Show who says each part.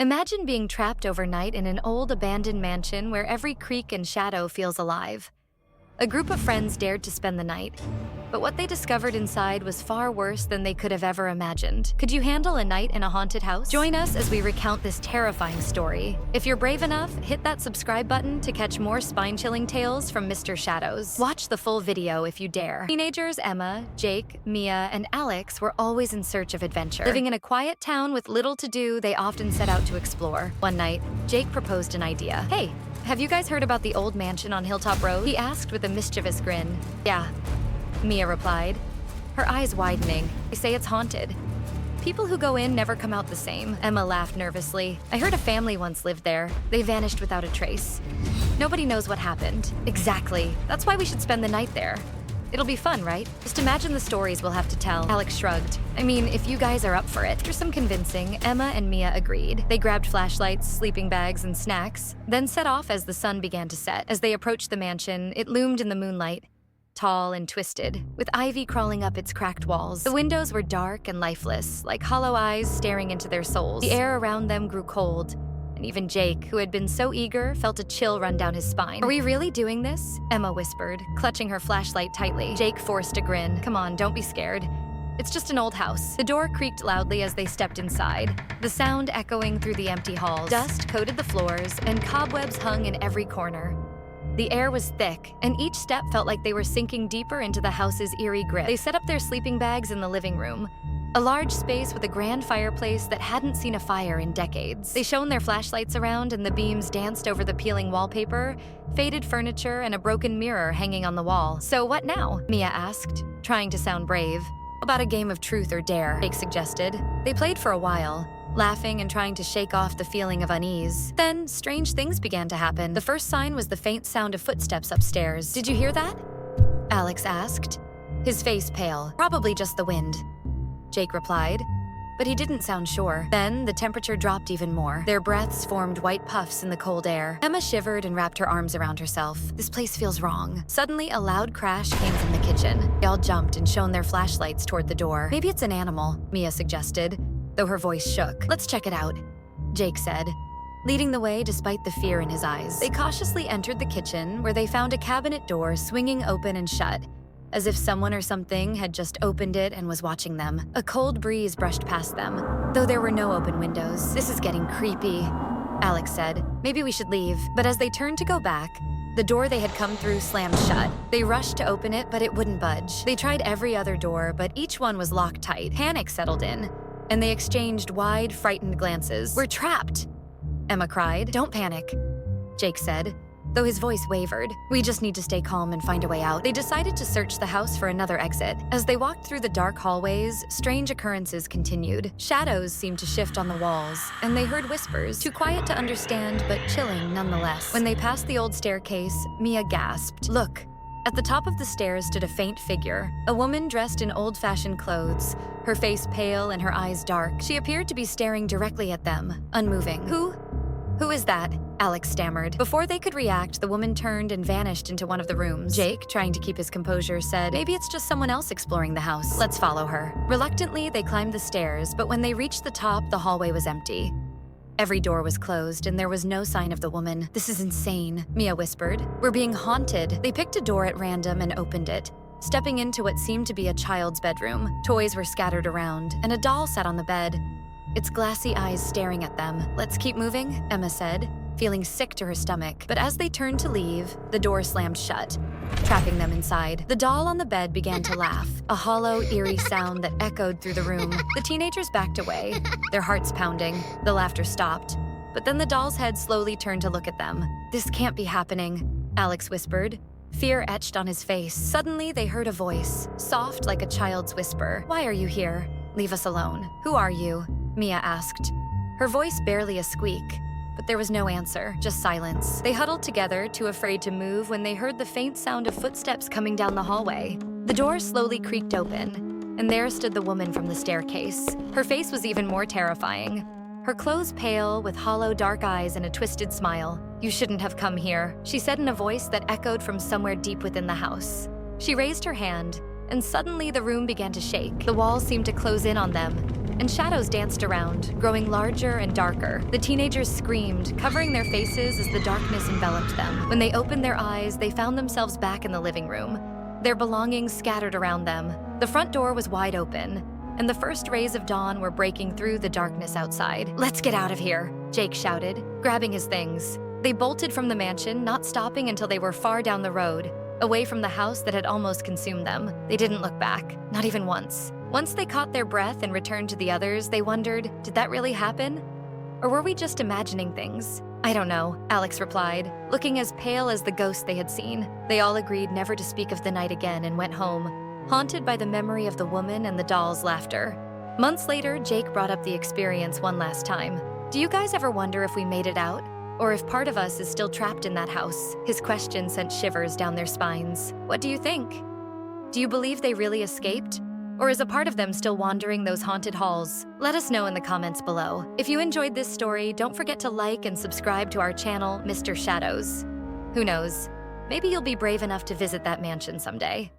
Speaker 1: Imagine being trapped overnight in an old abandoned mansion where every creak and shadow feels alive. A group of friends dared to spend the night, but what they discovered inside was far worse than they could have ever imagined. Could you handle a night in a haunted house? Join us as we recount this terrifying story. If you're brave enough, hit that subscribe button to catch more spine-chilling tales from Mr. Shadows. Watch the full video if you dare. Teenagers Emma, Jake, Mia, and Alex were always in search of adventure. Living in a quiet town with little to do, they often set out to explore. One night, Jake proposed an idea. "Hey, have you guys heard about the old mansion on Hilltop Road?" he asked with a mischievous grin. "Yeah," Mia replied, her eyes widening. "They say it's haunted. People who go in never come out the same." Emma laughed nervously. "I heard a family once lived there. They vanished without a trace. Nobody knows what happened." "Exactly. That's why we should spend the night there. It'll be fun, right? Just imagine the stories we'll have to tell." Alex shrugged. "I mean, if you guys are up for it." After some convincing, Emma and Mia agreed. They grabbed flashlights, sleeping bags, and snacks, then set off as the sun began to set. As they approached the mansion, it loomed in the moonlight, tall and twisted, with ivy crawling up its cracked walls. The windows were dark and lifeless, like hollow eyes staring into their souls. The air around them grew cold, and even Jake, who had been so eager, felt a chill run down his spine. "Are we really doing this?" Emma whispered, clutching her flashlight tightly. Jake forced a grin. "Come on, don't be scared. It's just an old house." The door creaked loudly as they stepped inside, the sound echoing through the empty halls. Dust coated the floors, and cobwebs hung in every corner. The air was thick, and each step felt like they were sinking deeper into the house's eerie grip. They set up their sleeping bags in the living room, a large space with a grand fireplace that hadn't seen a fire in decades. They shone their flashlights around, and the beams danced over the peeling wallpaper, faded furniture, and a broken mirror hanging on the wall. "So what now?" Mia asked, trying to sound brave. "About a game of truth or dare," Jake suggested. They played for a while, laughing and trying to shake off the feeling of unease. Then, strange things began to happen. The first sign was the faint sound of footsteps upstairs. "Did you hear that?" Alex asked, his face pale. "Probably just the wind," Jake replied, but he didn't sound sure. Then, the temperature dropped even more. Their breaths formed white puffs in the cold air. Emma shivered and wrapped her arms around herself. "This place feels wrong." Suddenly, a loud crash came from the kitchen. They all jumped and shone their flashlights toward the door. "Maybe it's an animal," Mia suggested, though her voice shook. "Let's check it out," Jake said, leading the way despite the fear in his eyes. They cautiously entered the kitchen, where they found a cabinet door swinging open and shut, as if someone or something had just opened it and was watching them. A cold breeze brushed past them, though there were no open windows. "This is getting creepy," Alex said. "Maybe we should leave." But as they turned to go back, the door they had come through slammed shut. They rushed to open it, but it wouldn't budge. They tried every other door, but each one was locked tight. Panic settled in, and they exchanged wide, frightened glances. "We're trapped," Emma cried. "Don't panic," Jake said, though his voice wavered. "We just need to stay calm and find a way out." They decided to search the house for another exit. As they walked through the dark hallways, strange occurrences continued. Shadows seemed to shift on the walls, and they heard whispers, too quiet to understand but chilling nonetheless. When they passed the old staircase, Mia gasped. "Look!" At the top of the stairs stood a faint figure, a woman dressed in old-fashioned clothes, her face pale and her eyes dark. She appeared to be staring directly at them, unmoving. Who is that?" Alex stammered. Before they could react, the woman turned and vanished into one of the rooms. Jake, trying to keep his composure, said, "Maybe it's just someone else exploring the house. Let's follow her." Reluctantly, they climbed the stairs, but when they reached the top, the hallway was empty. Every door was closed, and there was no sign of the woman. "This is insane," Mia whispered. "We're being haunted." They picked a door at random and opened it, stepping into what seemed to be a child's bedroom. Toys were scattered around, and a doll sat on the bed, its glassy eyes staring at them. "Let's keep moving," Emma said, feeling sick to her stomach. But as they turned to leave, the door slammed shut, trapping them inside. The doll on the bed began to laugh, a hollow, eerie sound that echoed through the room. The teenagers backed away, their hearts pounding. The laughter stopped, but then the doll's head slowly turned to look at them. "This can't be happening," Alex whispered, fear etched on his face. Suddenly, they heard a voice, soft like a child's whisper. "Why are you here? Leave us alone." "Who are you?" Mia asked, her voice barely a squeak. But there was no answer, just silence. They huddled together, too afraid to move, when they heard the faint sound of footsteps coming down the hallway. The door slowly creaked open, and there stood the woman from the staircase. Her face was even more terrifying, her clothes pale, with hollow dark eyes and a twisted smile. "You shouldn't have come here," she said in a voice that echoed from somewhere deep within the house. She raised her hand, and suddenly the room began to shake. The walls seemed to close in on them, and shadows danced around, growing larger and darker. The teenagers screamed, covering their faces as the darkness enveloped them. When they opened their eyes, they found themselves back in the living room, their belongings scattered around them. The front door was wide open, and the first rays of dawn were breaking through the darkness outside. "Let's get out of here," Jake shouted, grabbing his things. They bolted from the mansion, not stopping until they were far down the road, away from the house that had almost consumed them. They didn't look back, not even once. Once they caught their breath and returned to the others, they wondered, did that really happen? Or were we just imagining things? "I don't know," Alex replied, looking as pale as the ghost they had seen. They all agreed never to speak of the night again and went home, haunted by the memory of the woman and the doll's laughter. Months later, Jake brought up the experience one last time. "Do you guys ever wonder if we made it out? Or if part of us is still trapped in that house?" His question sent shivers down their spines. What do you think? Do you believe they really escaped? Or is a part of them still wandering those haunted halls? Let us know in the comments below. If you enjoyed this story, don't forget to like and subscribe to our channel, Mr. Shadows. Who knows? Maybe you'll be brave enough to visit that mansion someday.